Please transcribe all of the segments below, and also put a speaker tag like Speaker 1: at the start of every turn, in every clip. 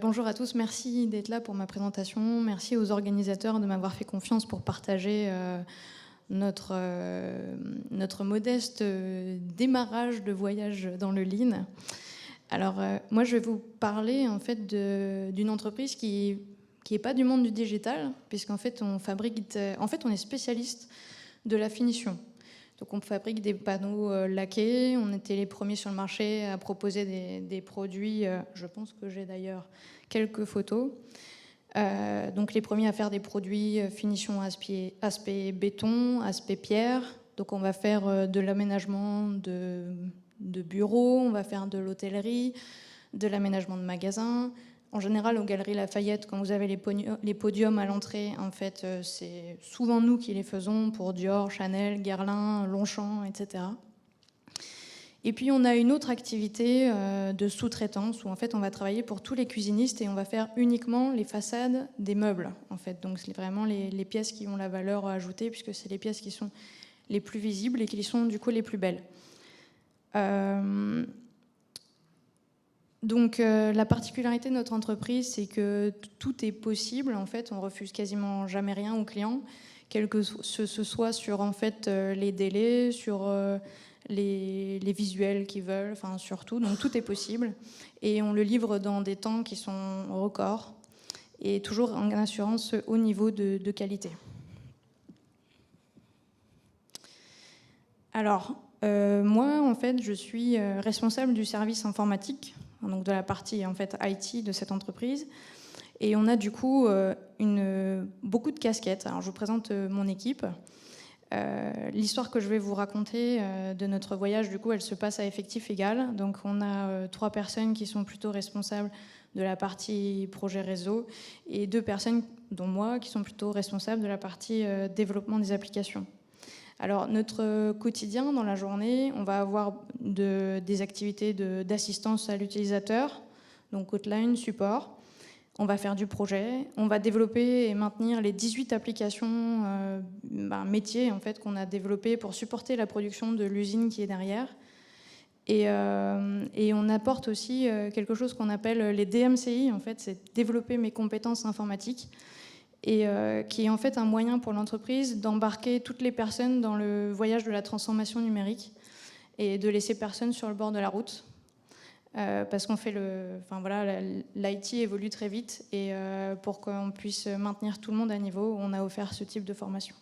Speaker 1: Bonjour à tous, merci d'être là pour ma présentation. Merci aux organisateurs de m'avoir fait confiance pour partager notre modeste démarrage de voyage dans le Lean. Alors, moi, je vais vous parler en fait d'une entreprise qui est pas du monde du digital, puisqu'en fait, on est spécialiste de la finition. Donc on fabrique des panneaux laqués, on était les premiers sur le marché à proposer des produits, je pense que j'ai d'ailleurs quelques photos. Donc les premiers à faire des produits finition aspect béton, aspect pierre. Donc on va faire de l'aménagement de bureaux, on va faire de l'hôtellerie, de l'aménagement de magasins. En général, aux Galeries Lafayette, quand vous avez les podiums à l'entrée, en fait, c'est souvent nous qui les faisons pour Dior, Chanel, Guerlain, Longchamp, etc. Et puis, on a une autre activité de sous-traitance où, en fait, on va travailler pour tous les cuisinistes et on va faire uniquement les façades des meubles, en fait. Donc, c'est vraiment les pièces qui ont la valeur ajoutée puisque c'est les pièces qui sont les plus visibles et qui sont, du coup, les plus belles. Donc la particularité de notre entreprise, c'est que tout est possible. En fait, on refuse quasiment jamais rien aux clients, quel que ce soit sur en fait les délais, sur les visuels qu'ils veulent, enfin surtout. Donc tout est possible et on le livre dans des temps qui sont records et toujours en assurant ce haut niveau de qualité. Alors moi, en fait, je suis responsable du service informatique, donc de la partie en fait IT de cette entreprise. Et on a du coup beaucoup de casquettes. Alors je vous présente mon équipe. L'histoire que je vais vous raconter de notre voyage, du coup, elle se passe à effectif égal. Donc on a 3 personnes qui sont plutôt responsables de la partie projet réseau et 2 personnes, dont moi, qui sont plutôt responsables de la partie développement des applications. Alors, notre quotidien dans la journée, on va avoir des activités d'assistance à l'utilisateur, donc hotline, support. On va faire du projet, on va développer et maintenir les 18 applications métiers en fait, qu'on a développées pour supporter la production de l'usine qui est derrière. Et on apporte aussi quelque chose qu'on appelle les DMCI, en fait, c'est développer mes compétences informatiques, et qui est en fait un moyen pour l'entreprise d'embarquer toutes les personnes dans le voyage de la transformation numérique et de laisser personne sur le bord de la route. Parce qu'on fait l'IT évolue très vite et pour qu'on puisse maintenir tout le monde à niveau, on a offert ce type de formation.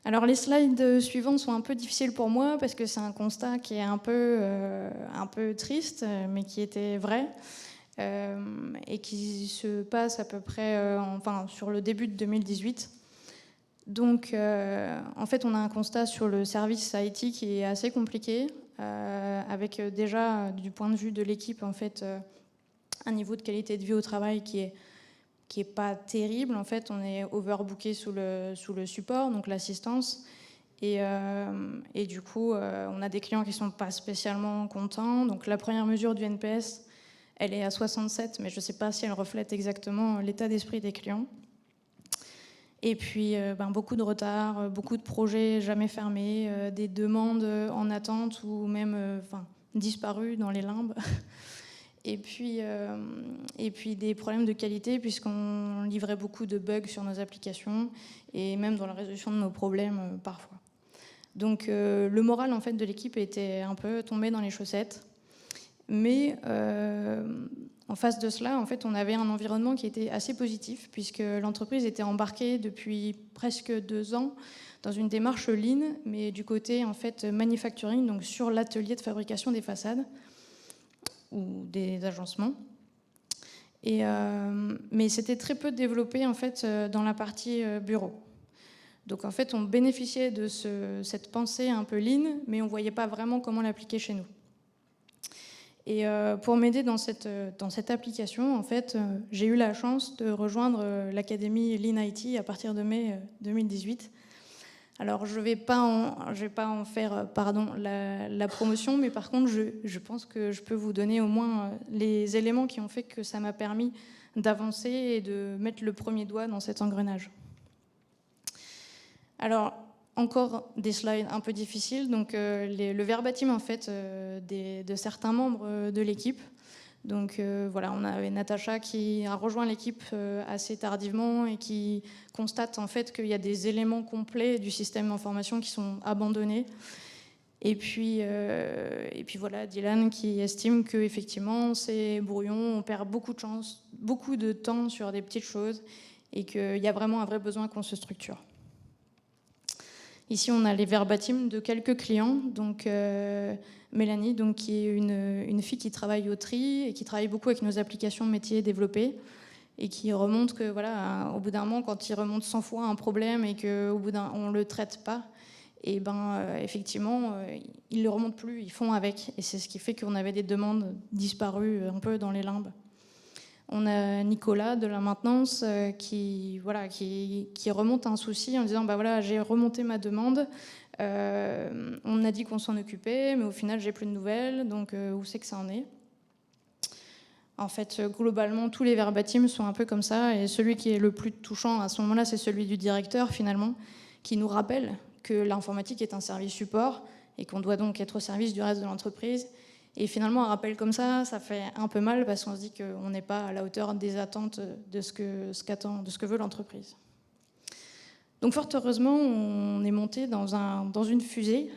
Speaker 1: Alors les slides suivants sont un peu difficiles pour moi parce que c'est un constat qui est un peu triste, mais qui était vrai. Et qui se passe à peu près sur le début de 2018. Donc, en fait, on a un constat sur le service IT qui est assez compliqué, avec déjà, du point de vue de l'équipe, en fait, un niveau de qualité de vie au travail qui est pas terrible. En fait, on est overbooké sous le support, donc l'assistance. Et du coup, on a des clients qui sont pas spécialement contents. Donc, la première mesure du NPS, elle est à 67, mais je ne sais pas si elle reflète exactement l'état d'esprit des clients. Et puis, beaucoup de retard, beaucoup de projets jamais fermés, des demandes en attente ou même disparues dans les limbes. Et puis des problèmes de qualité, puisqu'on livrait beaucoup de bugs sur nos applications et même dans la résolution de nos problèmes parfois. Donc, le moral en fait, de l'équipe était un peu tombé dans les chaussettes. Mais en face de cela, en fait, on avait un environnement qui était assez positif, puisque l'entreprise était embarquée depuis presque 2 ans dans une démarche Lean, mais du côté en fait manufacturing, donc sur l'atelier de fabrication des façades ou des agencements. Mais c'était très peu développé en fait dans la partie bureau. Donc en fait, on bénéficiait de cette pensée un peu Lean, mais on ne voyait pas vraiment comment l'appliquer chez nous. Et pour m'aider dans cette application, en fait, j'ai eu la chance de rejoindre l'académie Lean IT à partir de mai 2018. Alors, je vais pas en faire la promotion, mais par contre, je pense que je peux vous donner au moins les éléments qui ont fait que ça m'a permis d'avancer et de mettre le premier doigt dans cet engrenage. Alors, encore des slides un peu difficiles, donc le verbatim en fait de certains membres de l'équipe. Donc voilà, on avait Natacha qui a rejoint l'équipe assez tardivement et qui constate en fait qu'il y a des éléments complets du système d'information qui sont abandonnés. Et puis voilà, Dylan qui estime qu'effectivement c'est brouillon, on perd beaucoup de temps sur des petites choses et qu'il y a vraiment un vrai besoin qu'on se structure. Ici, on a les verbatims de quelques clients. Donc, Mélanie, donc, qui est une fille qui travaille au tri et qui travaille beaucoup avec nos applications métiers développées et qui remonte que, voilà, au bout d'un moment, quand il remonte 100 fois un problème et qu'au bout on ne le traite pas, et effectivement, ils ne le remontent plus, ils font avec. Et c'est ce qui fait qu'on avait des demandes disparues un peu dans les limbes. On a Nicolas de la maintenance qui remonte un souci en disant voilà, j'ai remonté ma demande, on a dit qu'on s'en occupait, mais au final j'ai plus de nouvelles, donc où c'est que ça en est? En fait, globalement, tous les verbatims sont un peu comme ça, et celui qui est le plus touchant à ce moment-là, c'est celui du directeur finalement, qui nous rappelle que l'informatique est un service support et qu'on doit donc être au service du reste de l'entreprise. Et finalement, un rappel comme ça fait un peu mal parce qu'on se dit qu'on n'est pas à la hauteur des attentes de ce que veut l'entreprise. Donc fort heureusement, on est monté dans une fusée.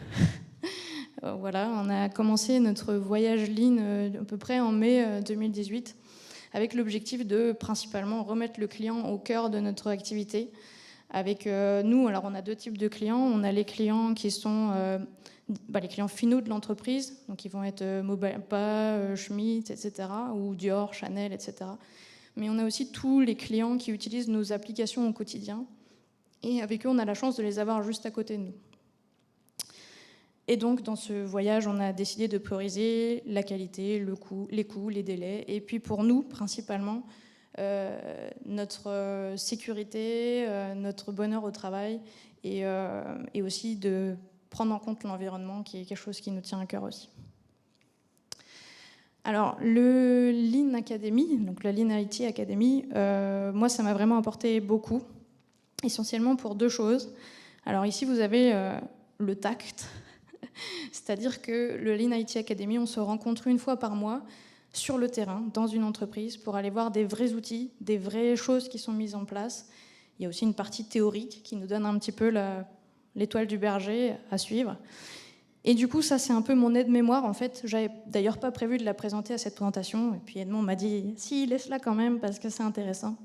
Speaker 1: Voilà, on a commencé notre voyage Lean à peu près en mai 2018 avec l'objectif de principalement remettre le client au cœur de notre activité. Avec nous, alors on a deux types de clients. On a les clients qui sont les clients finaux de l'entreprise, donc ils vont être Mobapa, Schmitt, etc., ou Dior, Chanel, etc. Mais on a aussi tous les clients qui utilisent nos applications au quotidien, et avec eux, on a la chance de les avoir juste à côté de nous. Et donc, dans ce voyage, on a décidé de prioriser la qualité, les coûts, les délais, et puis pour nous, principalement, notre sécurité, notre bonheur au travail, et aussi de prendre en compte l'environnement, qui est quelque chose qui nous tient à cœur aussi. Alors, le Lean Academy, donc la Lean IT Academy, moi, ça m'a vraiment apporté beaucoup, essentiellement pour deux choses. Alors ici, vous avez le tact, c'est-à-dire que le Lean IT Academy, on se rencontre une fois par mois sur le terrain, dans une entreprise, pour aller voir des vrais outils, des vraies choses qui sont mises en place. Il y a aussi une partie théorique qui nous donne un petit peu l'étoile du berger à suivre. Et du coup, ça, c'est un peu mon aide-mémoire. En fait, j'avais d'ailleurs pas prévu de la présenter à cette présentation. Et puis Edmond m'a dit, si, laisse-la quand même, parce que c'est intéressant.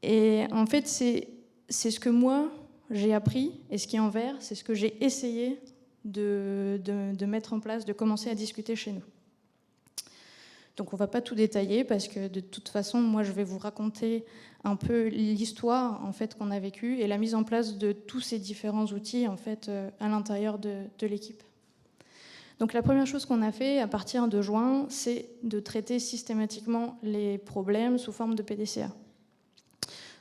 Speaker 1: Et en fait, c'est ce que moi, j'ai appris. Et ce qui est en vert, c'est ce que j'ai essayé de mettre en place, de commencer à discuter chez nous. Donc on ne va pas tout détailler parce que de toute façon, moi je vais vous raconter un peu l'histoire en fait, qu'on a vécue et la mise en place de tous ces différents outils en fait, à l'intérieur de l'équipe. Donc la première chose qu'on a fait à partir de juin, c'est de traiter systématiquement les problèmes sous forme de PDCA.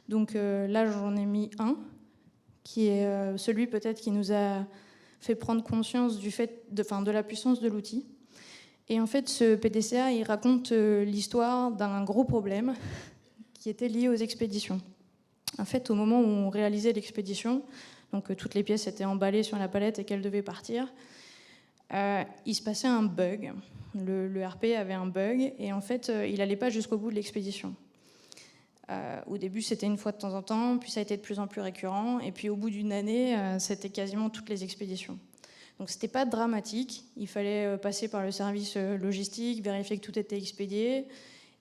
Speaker 1: Donc là j'en ai mis un, qui est celui peut-être qui nous a fait prendre conscience de la puissance de l'outil. Et en fait, ce PDCA, il raconte l'histoire d'un gros problème qui était lié aux expéditions. En fait, au moment où on réalisait l'expédition, donc toutes les pièces étaient emballées sur la palette et qu'elles devaient partir, il se passait un bug. Le RP avait un bug et en fait, il n'allait pas jusqu'au bout de l'expédition. Au début, c'était une fois de temps en temps, puis ça a été de plus en plus récurrent, et puis au bout d'une année, c'était quasiment toutes les expéditions. Donc c'était pas dramatique, il fallait passer par le service logistique, vérifier que tout était expédié,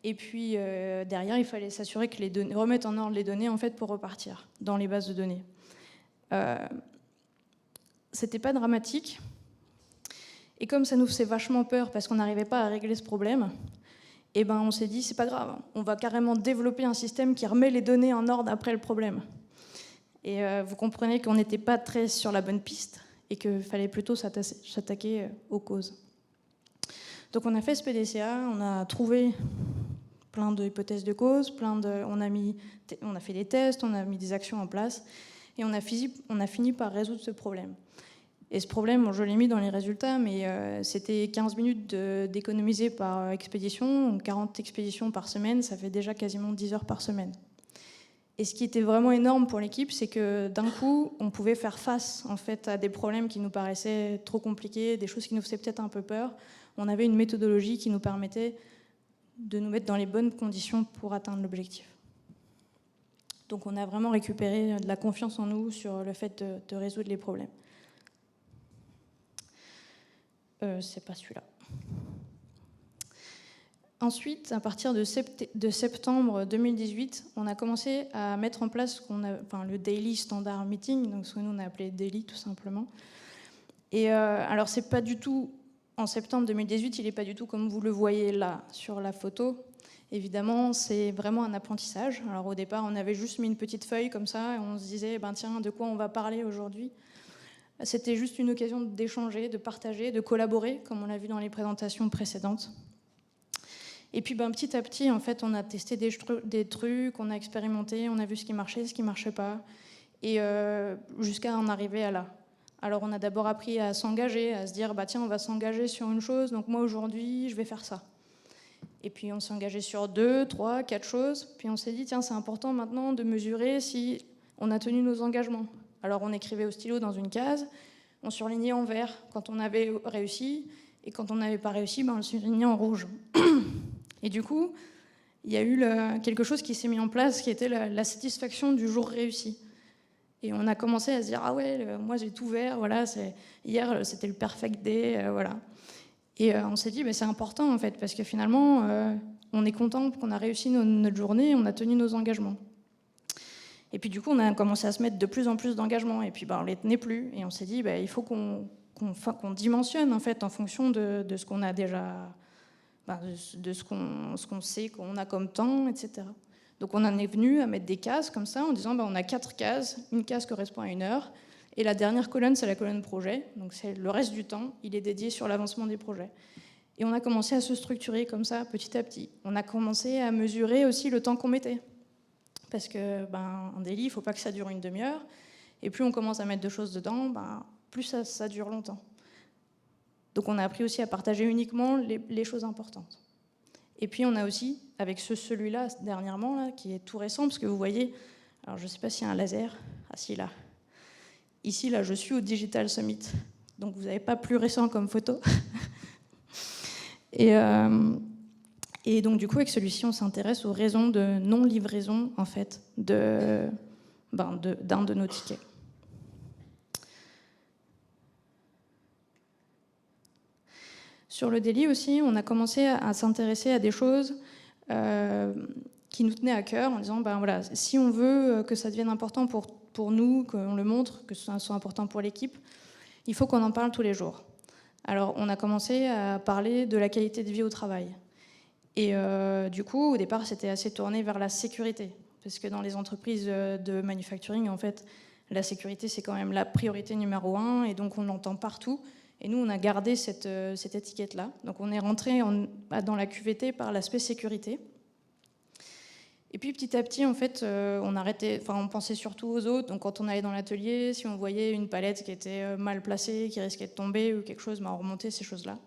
Speaker 1: et puis derrière il fallait s'assurer que remettre en ordre les données en fait pour repartir dans les bases de données. C'était pas dramatique, et comme ça nous faisait vachement peur parce qu'on n'arrivait pas à régler ce problème, et on s'est dit c'est pas grave, on va carrément développer un système qui remet les données en ordre après le problème. Et vous comprenez qu'on n'était pas très sur la bonne piste, et qu'il fallait plutôt s'attaquer aux causes. Donc on a fait ce PDCA, on a trouvé plein d'hypothèses de causes, on a fait des tests, on a mis des actions en place, et on a fini par résoudre ce problème. Et ce problème, je l'ai mis dans les résultats, mais c'était 15 minutes d'économiser par expédition, 40 expéditions par semaine, ça fait déjà quasiment 10 heures par semaine. Et ce qui était vraiment énorme pour l'équipe, c'est que d'un coup, on pouvait faire face en fait, à des problèmes qui nous paraissaient trop compliqués, des choses qui nous faisaient peut-être un peu peur. On avait une méthodologie qui nous permettait nous mettre dans les bonnes conditions pour atteindre l'objectif. Donc on a vraiment récupéré de la confiance en nous sur le fait de résoudre les problèmes. C'est pas celui-là. Ensuite, à partir de septembre 2018, on a commencé à mettre en place le Daily Standard Meeting, donc ce que nous on a appelé Daily tout simplement. Et alors c'est pas du tout, en septembre 2018, il n'est pas du tout comme vous le voyez là sur la photo. Évidemment, c'est vraiment un apprentissage. Alors au départ, on avait juste mis une petite feuille comme ça et on se disait, tiens, de quoi on va parler aujourd'hui ? C'était juste une occasion d'échanger, de partager, de collaborer, comme on l'a vu dans les présentations précédentes. Et puis petit à petit, en fait, on a testé des trucs, on a expérimenté, on a vu ce qui marchait, ce qui ne marchait pas, et jusqu'à en arriver à là. Alors on a d'abord appris à s'engager, à se dire, tiens, on va s'engager sur une chose, donc moi aujourd'hui, je vais faire ça. Et puis on s'est engagé sur 2, 3, 4 choses, puis on s'est dit, tiens, c'est important maintenant de mesurer si on a tenu nos engagements. Alors on écrivait au stylo dans une case, on surlignait en vert quand on avait réussi, et quand on n'avait pas réussi, on le surlignait en rouge. Et du coup, il y a eu quelque chose qui s'est mis en place, qui était la satisfaction du jour réussi. Et on a commencé à se dire, ah ouais, moi j'ai tout vert, voilà, hier c'était le perfect day, voilà. Et on s'est dit, c'est important en fait, parce que finalement, on est content qu'on a réussi notre journée, on a tenu nos engagements. Et puis du coup, on a commencé à se mettre de plus en plus d'engagements, et puis on les tenait plus, et on s'est dit, il faut qu'on dimensionne en fait en fonction de ce qu'on a déjà, de ce qu'on sait qu'on a comme temps, etc. Donc on en est venu à mettre des cases comme ça, en disant on a 4 cases, une case correspond à 1 heure, et la dernière colonne, c'est la colonne projet, donc c'est le reste du temps, il est dédié sur l'avancement des projets. Et on a commencé à se structurer comme ça, petit à petit. On a commencé à mesurer aussi le temps qu'on mettait. Parce que un daily, il ne faut pas que ça dure une demi-heure, et plus on commence à mettre de choses dedans, plus ça dure longtemps. Donc on a appris aussi à partager uniquement les choses importantes. Et puis on a aussi, avec celui-là dernièrement, là, qui est tout récent, parce que vous voyez, alors je ne sais pas s'il y a un laser, si là. Ici, là, je suis au Digital Summit, donc vous n'avez pas plus récent comme photo. Et donc du coup, avec celui-ci, on s'intéresse aux raisons de non-livraison, en fait, d'un de nos tickets. Sur le daily aussi, on a commencé à s'intéresser à des choses qui nous tenaient à cœur, en disant, voilà, si on veut que ça devienne important pour nous, qu'on le montre, que ça soit important pour l'équipe, il faut qu'on en parle tous les jours. Alors, on a commencé à parler de la qualité de vie au travail. Et du coup, au départ, c'était assez tourné vers la sécurité, parce que dans les entreprises de manufacturing, en fait, la sécurité, c'est quand même la priorité numéro 1, et donc on l'entend partout. Et nous, on a gardé cette étiquette-là. Donc on est rentré dans la QVT par l'aspect sécurité. Et puis petit à petit, en fait, on pensait surtout aux autres. Donc quand on allait dans l'atelier, si on voyait une palette qui était mal placée, qui risquait de tomber ou quelque chose, on remontait ces choses-là.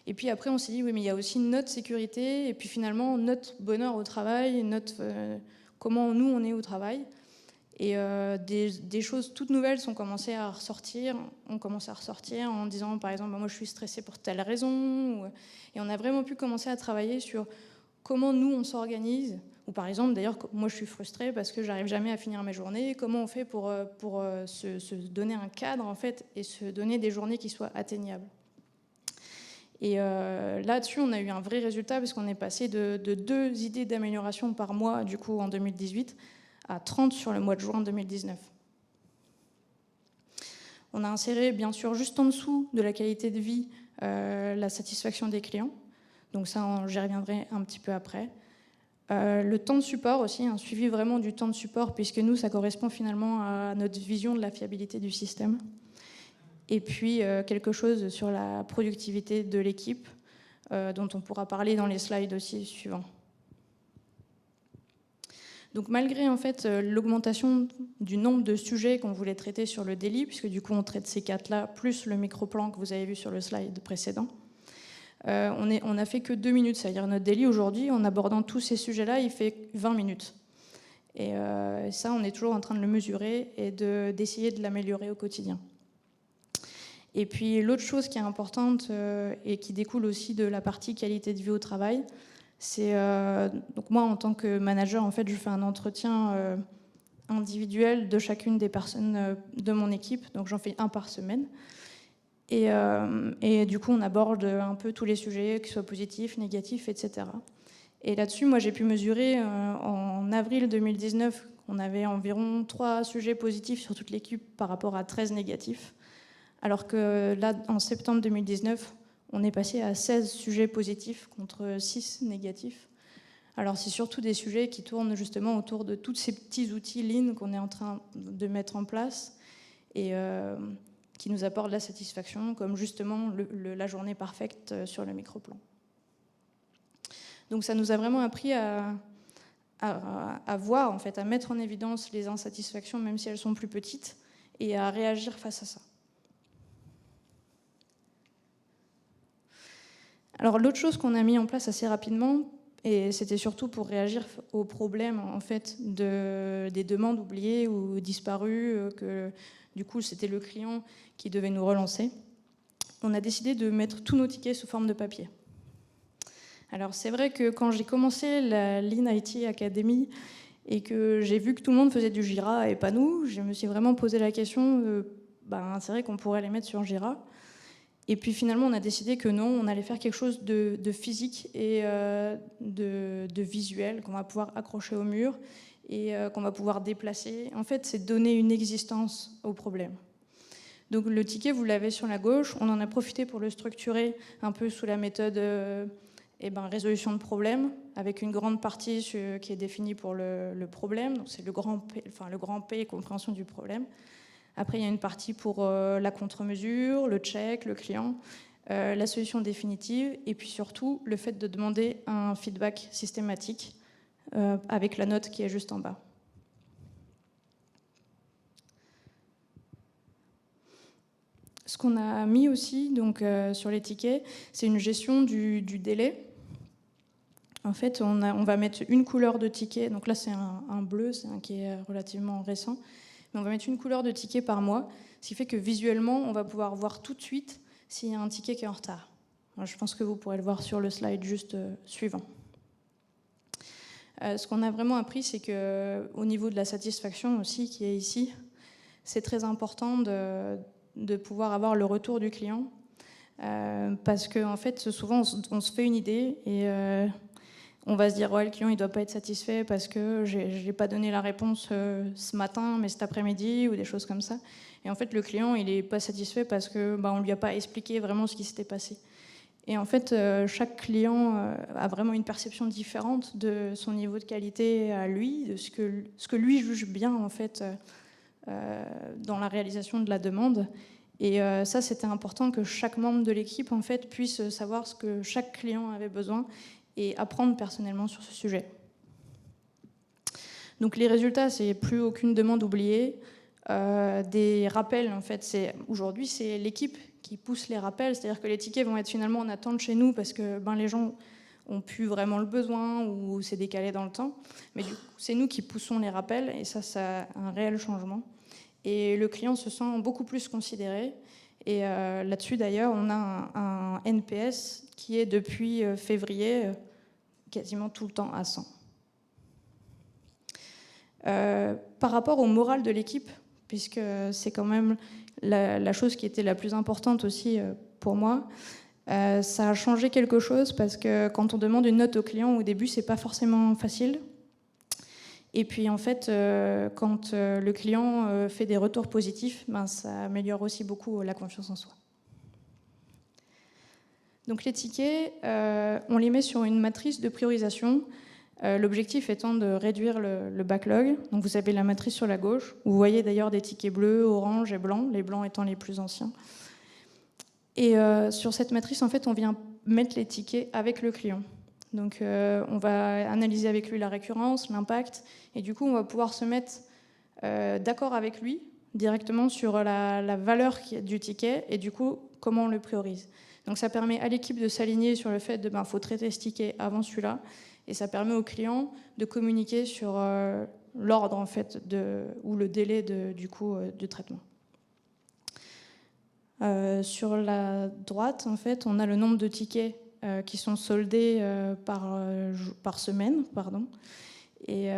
Speaker 1: Et puis après, on s'est dit, oui, mais il y a aussi notre sécurité, et puis finalement, notre bonheur au travail, comment nous, on est au travail. Et des choses toutes nouvelles ont commencé à ressortir en disant, par exemple, moi je suis stressée pour telle raison. Et on a vraiment pu commencer à travailler sur comment nous on s'organise. Ou par exemple, d'ailleurs, moi je suis frustrée parce que j'arrive jamais à finir mes journées. Comment on fait pour se donner un cadre en fait et se donner des journées qui soient atteignables. Et là-dessus, on a eu un vrai résultat parce qu'on est passé de 2 idées d'amélioration par mois du coup en 2018 à 30 sur le mois de juin 2019. On a inséré, bien sûr, juste en dessous de la qualité de vie, la satisfaction des clients. Donc ça, j'y reviendrai un petit peu après. Le temps de support aussi, un suivi vraiment du temps de support, puisque nous, ça correspond finalement à notre vision de la fiabilité du système. Et puis, quelque chose sur la productivité de l'équipe, dont on pourra parler dans les slides aussi suivants. Donc malgré en fait l'augmentation du nombre de sujets qu'on voulait traiter sur le daily, puisque du coup on traite ces 4-là, plus le micro-plan que vous avez vu sur le slide précédent, on a fait que 2 minutes, c'est-à-dire notre daily aujourd'hui, en abordant tous ces sujets-là, il fait 20 minutes. Et ça, on est toujours en train de le mesurer et d'essayer de l'améliorer au quotidien. Et puis l'autre chose qui est importante et qui découle aussi de la partie qualité de vie au travail, Donc moi, en tant que manager, en fait, je fais un entretien individuel de chacune des personnes de mon équipe. Donc j'en fais un par semaine. Et du coup, on aborde un peu tous les sujets, qu'ils soient positifs, négatifs, etc. Et là-dessus, moi, j'ai pu mesurer en avril 2019 qu'on avait environ 3 sujets positifs sur toute l'équipe par rapport à 13 négatifs. Alors que là, en septembre 2019, on est passé à 16 sujets positifs contre 6 négatifs. Alors c'est surtout des sujets qui tournent justement autour de tous ces petits outils Lean qu'on est en train de mettre en place et qui nous apportent de la satisfaction, comme justement la journée parfaite sur le microplan. Donc ça nous a vraiment appris à voir, en fait, à mettre en évidence les insatisfactions, même si elles sont plus petites, et à réagir face à ça. Alors l'autre chose qu'on a mis en place assez rapidement, et c'était surtout pour réagir aux problèmes en fait, des demandes oubliées ou disparues, que du coup c'était le client qui devait nous relancer, on a décidé de mettre tous nos tickets sous forme de papier. Alors c'est vrai que quand j'ai commencé la Lean IT Academy et que j'ai vu que tout le monde faisait du Jira et pas nous, je me suis vraiment posé la question, c'est vrai qu'on pourrait les mettre sur Jira. Et puis finalement, on a décidé que non, on allait faire quelque chose de physique et de visuel qu'on va pouvoir accrocher au mur et qu'on va pouvoir déplacer. En fait, c'est donner une existence au problème. Donc le ticket, vous l'avez sur la gauche. On en a profité pour le structurer un peu sous la méthode résolution de problème, avec une grande partie qui est définie pour le problème. Donc c'est le grand P, compréhension du problème. Après, il y a une partie pour la contre-mesure, le check, le client, la solution définitive, et puis surtout le fait de demander un feedback systématique avec la note qui est juste en bas. Ce qu'on a mis aussi donc, sur les tickets, c'est une gestion du délai. En fait, on va mettre une couleur de ticket. Donc là, c'est un bleu, c'est un qui est relativement récent. Mais on va mettre une couleur de ticket par mois, ce qui fait que visuellement, on va pouvoir voir tout de suite s'il y a un ticket qui est en retard. Alors, je pense que vous pourrez le voir sur le slide juste suivant. Ce qu'on a vraiment appris, c'est qu'au niveau de la satisfaction aussi, qui est ici, c'est très important de pouvoir avoir le retour du client. Parce qu'en fait, souvent, on se fait une idée et on va se dire ouais, le client il doit pas être satisfait parce que j'ai pas donné la réponse ce matin mais cet après-midi ou des choses comme ça. Et en fait le client il est pas satisfait parce que on lui a pas expliqué vraiment ce qui s'était passé. Et en fait chaque client a vraiment une perception différente de son niveau de qualité à lui, de ce que lui juge bien en fait dans la réalisation de la demande. Et ça, c'était important que chaque membre de l'équipe en fait puisse savoir ce que chaque client avait besoin et apprendre personnellement sur ce sujet. Donc les résultats, c'est plus aucune demande oubliée. Des rappels, en fait, aujourd'hui, c'est l'équipe qui pousse les rappels, c'est-à-dire que les tickets vont être finalement en attente chez nous parce que les gens ont plus vraiment le besoin ou c'est décalé dans le temps. Mais du coup, c'est nous qui poussons les rappels et ça a un réel changement. Et le client se sent beaucoup plus considéré. Et là-dessus, d'ailleurs, on a un NPS qui est depuis février quasiment tout le temps à 100. Par rapport au moral de l'équipe, puisque c'est quand même la chose qui était la plus importante aussi pour moi, ça a changé quelque chose parce que quand on demande une note au client, au début, c'est pas forcément facile. Et puis en fait, quand le client fait des retours positifs, ça améliore aussi beaucoup la confiance en soi. Donc les tickets, on les met sur une matrice de priorisation, l'objectif étant de réduire le backlog. Donc vous avez la matrice sur la gauche, vous voyez d'ailleurs des tickets bleus, orange et blancs, les blancs étant les plus anciens. Et sur cette matrice, en fait, on vient mettre les tickets avec le client. Donc on va analyser avec lui la récurrence, l'impact, et du coup on va pouvoir se mettre d'accord avec lui directement sur la valeur du ticket et du coup comment on le priorise. Donc ça permet à l'équipe de s'aligner sur le fait de faut traiter ce ticket avant celui-là, et ça permet au client de communiquer sur l'ordre en fait ou le délai du traitement. Sur la droite en fait on a le nombre de tickets qui sont soldés par semaine. Et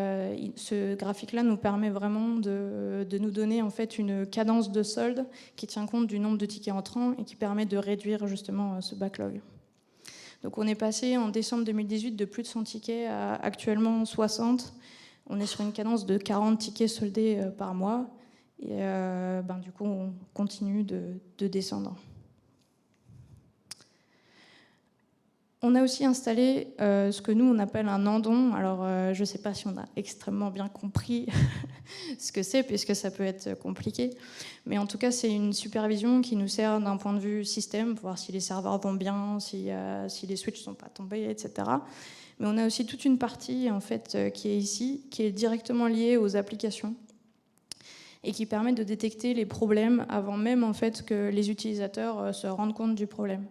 Speaker 1: ce graphique-là nous permet vraiment de nous donner en fait une cadence de solde qui tient compte du nombre de tickets entrants et qui permet de réduire justement ce backlog. Donc on est passé en décembre 2018 de plus de 100 tickets à actuellement 60. On est sur une cadence de 40 tickets soldés par mois. Et du coup, on continue de descendre. On a aussi installé ce que nous, on appelle un andon. Alors, je ne sais pas si on a extrêmement bien compris ce que c'est, puisque ça peut être compliqué. Mais en tout cas, c'est une supervision qui nous sert d'un point de vue système, pour voir si les serveurs vont bien, si les switches ne sont pas tombés, etc. Mais on a aussi toute une partie en fait, qui est ici, qui est directement liée aux applications et qui permet de détecter les problèmes avant même en fait, que les utilisateurs se rendent compte du problème.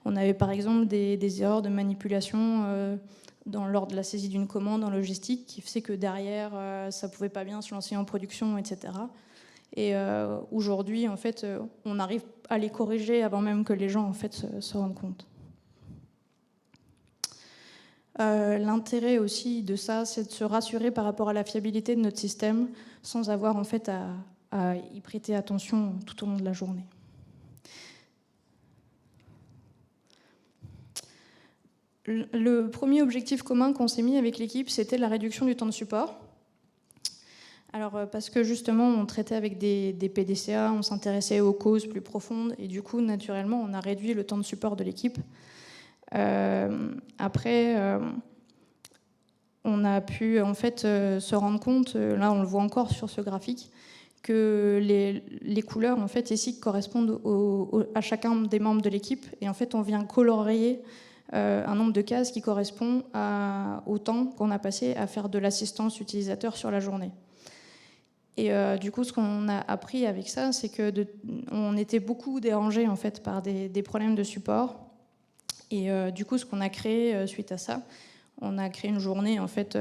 Speaker 1: On avait par exemple des erreurs de manipulation lors de la saisie d'une commande en logistique qui faisait que derrière, ça ne pouvait pas bien se lancer en production, etc. Et aujourd'hui, en fait, on arrive à les corriger avant même que les gens en fait, se rendent compte. L'intérêt aussi de ça, c'est de se rassurer par rapport à la fiabilité de notre système sans avoir en fait, à y prêter attention tout au long de la journée. Le premier objectif commun qu'on s'est mis avec l'équipe, c'était la réduction du temps de support. Alors, parce que justement, on traitait avec des PDCA, on s'intéressait aux causes plus profondes, et du coup, naturellement, on a réduit le temps de support de l'équipe. Après, on a pu en fait se rendre compte, là on le voit encore sur ce graphique, que les couleurs en fait ici correspondent à chacun des membres de l'équipe, et en fait on vient colorier un nombre de cases qui correspond au temps qu'on a passé à faire de l'assistance utilisateur sur la journée. Et du coup, ce qu'on a appris avec ça, c'est qu'on était beaucoup dérangés en fait, par des problèmes de support. Et du coup, ce qu'on a créé suite à ça, on a créé une journée en fait,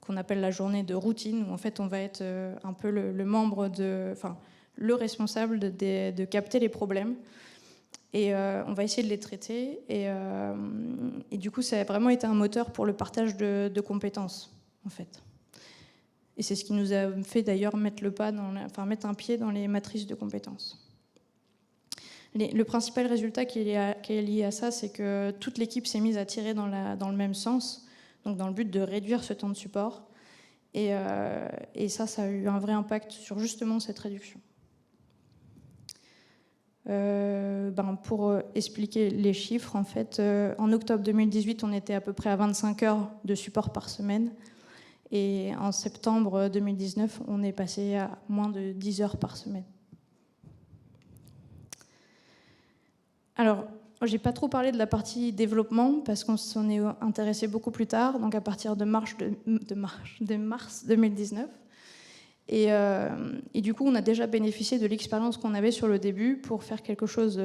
Speaker 1: qu'on appelle la journée de routine, où en fait, on va être un peu le responsable de capter les problèmes. Et on va essayer de les traiter. Et du coup, ça a vraiment été un moteur pour le partage de compétences, en fait. Et c'est ce qui nous a fait d'ailleurs mettre un pied dans les matrices de compétences. Le principal résultat qui est lié à ça, c'est que toute l'équipe s'est mise à tirer dans le même sens, donc dans le but de réduire ce temps de support. Et ça a eu un vrai impact sur justement cette réduction. Pour expliquer les chiffres, en fait, en octobre 2018, on était à peu près à 25 heures de support par semaine. Et en septembre 2019, on est passé à moins de 10 heures par semaine. Alors, je n'ai pas trop parlé de la partie développement parce qu'on s'en est intéressé beaucoup plus tard, donc à partir de mars 2019. Et du coup, on a déjà bénéficié de l'expérience qu'on avait sur le début pour faire quelque chose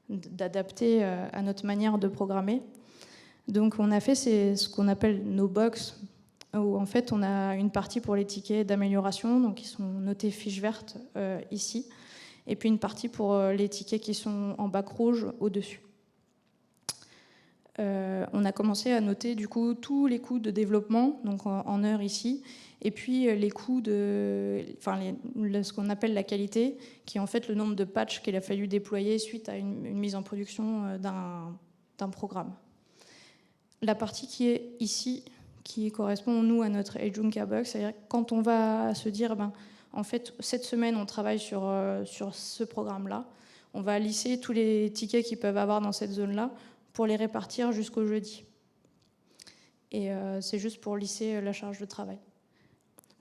Speaker 1: d'adapté à notre manière de programmer. Donc, on a fait ce qu'on appelle nos box, où en fait, on a une partie pour les tickets d'amélioration, donc qui sont notés fiche verte ici, et puis une partie pour les tickets qui sont en bac rouge au-dessus. On a commencé à noter du coup tous les coûts de développement, donc en heures ici, et puis les coûts ce qu'on appelle la qualité, qui est en fait le nombre de patchs qu'il a fallu déployer suite à une mise en production d'un programme. La partie qui est ici, qui correspond nous à notre Heijunka bug, c'est-à-dire quand on va se dire, en fait, cette semaine on travaille sur ce programme-là, on va lisser tous les tickets qu'ils peuvent avoir dans cette zone-là pour les répartir jusqu'au jeudi. Et c'est juste pour lisser la charge de travail.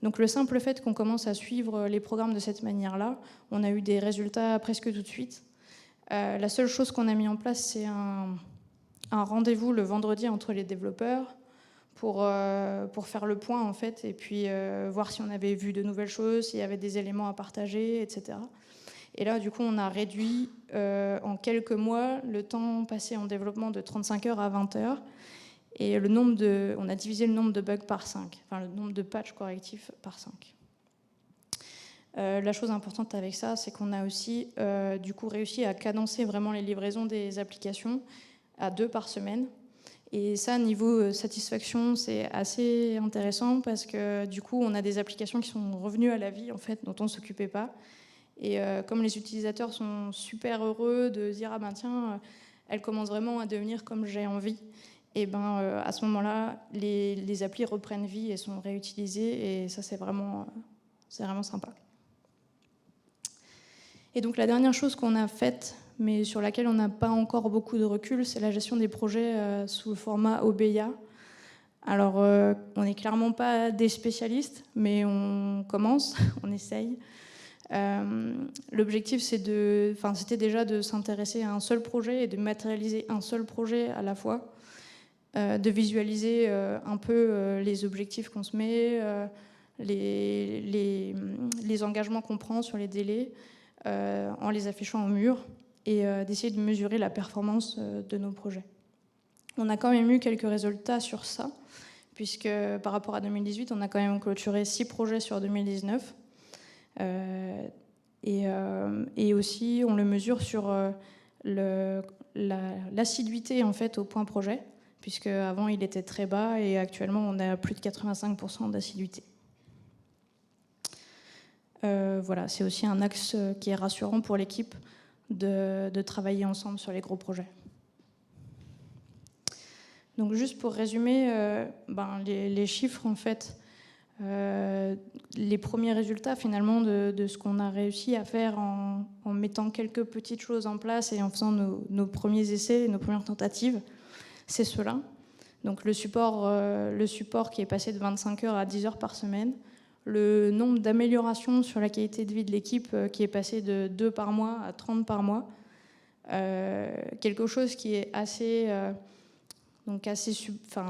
Speaker 1: Donc le simple fait qu'on commence à suivre les programmes de cette manière-là, on a eu des résultats presque tout de suite. La seule chose qu'on a mis en place, c'est un rendez-vous le vendredi entre les développeurs pour faire le point en fait, et puis voir si on avait vu de nouvelles choses, s'il y avait des éléments à partager, etc. Et là, du coup, on a réduit en quelques mois le temps passé en développement de 35 heures à 20 heures. Et on a divisé le nombre de bugs par 5, enfin le nombre de patchs correctifs par 5. La chose importante avec ça, c'est qu'on a aussi du coup réussi à cadencer vraiment les livraisons des applications à 2 par semaine. Et ça, niveau satisfaction, c'est assez intéressant parce que du coup, on a des applications qui sont revenues à la vie, en fait, dont on ne s'occupait pas. Et comme les utilisateurs sont super heureux de dire « Ah ben tiens, elle commence vraiment à devenir comme j'ai envie », et ben à ce moment-là, les applis reprennent vie et sont réutilisées. Et ça, c'est vraiment sympa. Et donc la dernière chose qu'on a faite, mais sur laquelle on n'a pas encore beaucoup de recul, c'est la gestion des projets sous le format OBIA. Alors, on n'est clairement pas des spécialistes, mais on commence, on essaye. L'objectif, c'était déjà de s'intéresser à un seul projet et de matérialiser un seul projet à la fois, de visualiser un peu les objectifs qu'on se met, les engagements qu'on prend sur les délais, en les affichant au mur, et d'essayer de mesurer la performance de nos projets. On a quand même eu quelques résultats sur ça, puisque par rapport à 2018, on a quand même clôturé 6 projets sur 2019. Et aussi, on le mesure sur l'assiduité en fait, au point projet, puisque avant il était très bas, et actuellement on a plus de 85% d'assiduité. Voilà, c'est aussi un axe qui est rassurant pour l'équipe de travailler ensemble sur les gros projets. Donc juste pour résumer, les chiffres, en fait, les premiers résultats finalement de ce qu'on a réussi à faire en mettant quelques petites choses en place et en faisant nos premiers essais, nos premières tentatives, c'est cela. Donc le support qui est passé de 25 heures à 10 heures par semaine, le nombre d'améliorations sur la qualité de vie de l'équipe qui est passé de 2 par mois à 30 par mois, quelque chose qui est assez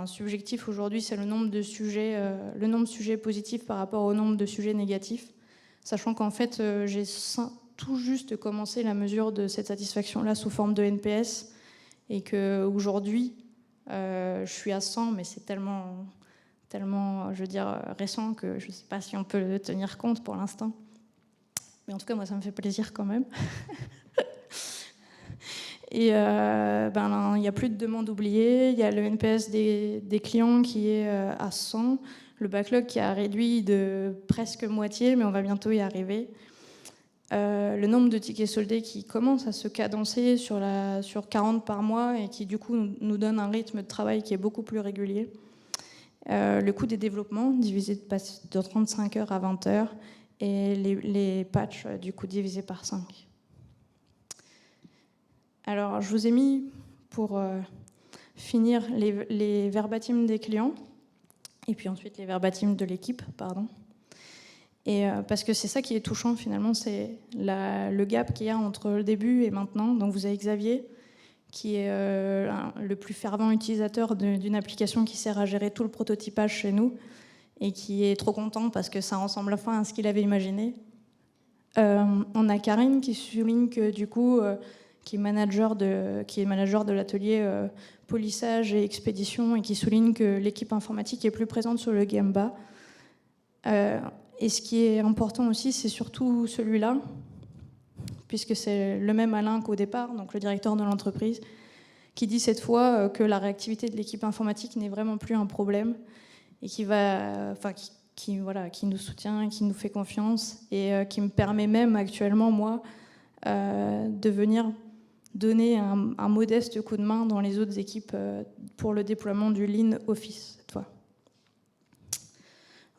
Speaker 1: subjectif aujourd'hui, c'est le nombre de sujets positifs par rapport au nombre de sujets négatifs, sachant qu'en fait j'ai tout juste commencé la mesure de cette satisfaction-là sous forme de NPS, et qu'aujourd'hui je suis à 100, mais c'est tellement, je veux dire, récent que je ne sais pas si on peut le tenir compte pour l'instant. Mais en tout cas, moi, ça me fait plaisir quand même. Et il n'y a plus de demandes oubliées, il y a le NPS des clients qui est à 100, le backlog qui a réduit de presque moitié, mais on va bientôt y arriver. Le nombre de tickets soldés qui commence à se cadencer sur 40 par mois et qui du coup nous donne un rythme de travail qui est beaucoup plus régulier. Le coût des développements divisé de 35 heures à 20 heures, et les patchs du coup divisé par 5. Alors je vous ai mis pour finir les verbatims des clients et puis ensuite les verbatims de l'équipe, pardon. Et parce que c'est ça qui est touchant finalement, c'est le gap qu'il y a entre le début et maintenant. Donc vous avez Xavier, qui est le plus fervent utilisateur d'une application qui sert à gérer tout le prototypage chez nous et qui est trop content parce que ça ressemble enfin à ce qu'il avait imaginé. On a Karine qui souligne que du coup, qui est manager de l'atelier polissage et expédition, et qui souligne que l'équipe informatique est plus présente sur le Gemba. Et ce qui est important aussi, c'est surtout celui-là, puisque c'est le même Alain qu'au départ, donc le directeur de l'entreprise, qui dit cette fois que la réactivité de l'équipe informatique n'est vraiment plus un problème et qui nous soutient, qui nous fait confiance, et qui me permet même actuellement, moi, de venir donner un modeste coup de main dans les autres équipes pour le déploiement du Lean Office cette fois.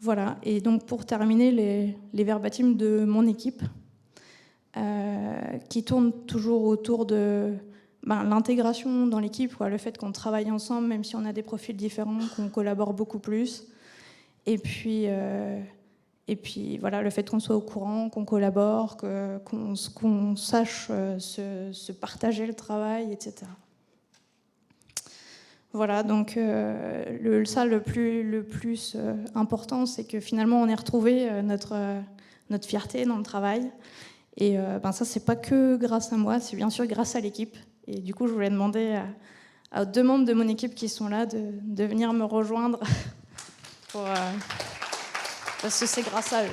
Speaker 1: Voilà, et donc pour terminer, les verbatims de mon équipe, qui tournent toujours autour de l'intégration dans l'équipe, le fait qu'on travaille ensemble, même si on a des profils différents, qu'on collabore beaucoup plus, et puis voilà, le fait qu'on soit au courant, qu'on collabore, qu'on sache se partager le travail, etc. Voilà, donc le plus important, c'est que finalement on ait retrouvé notre fierté dans le travail. Et ça, c'est pas que grâce à moi, c'est bien sûr grâce à l'équipe. Et du coup, je voulais demander à 2 membres de mon équipe qui sont là de venir me rejoindre parce que c'est grâce à eux.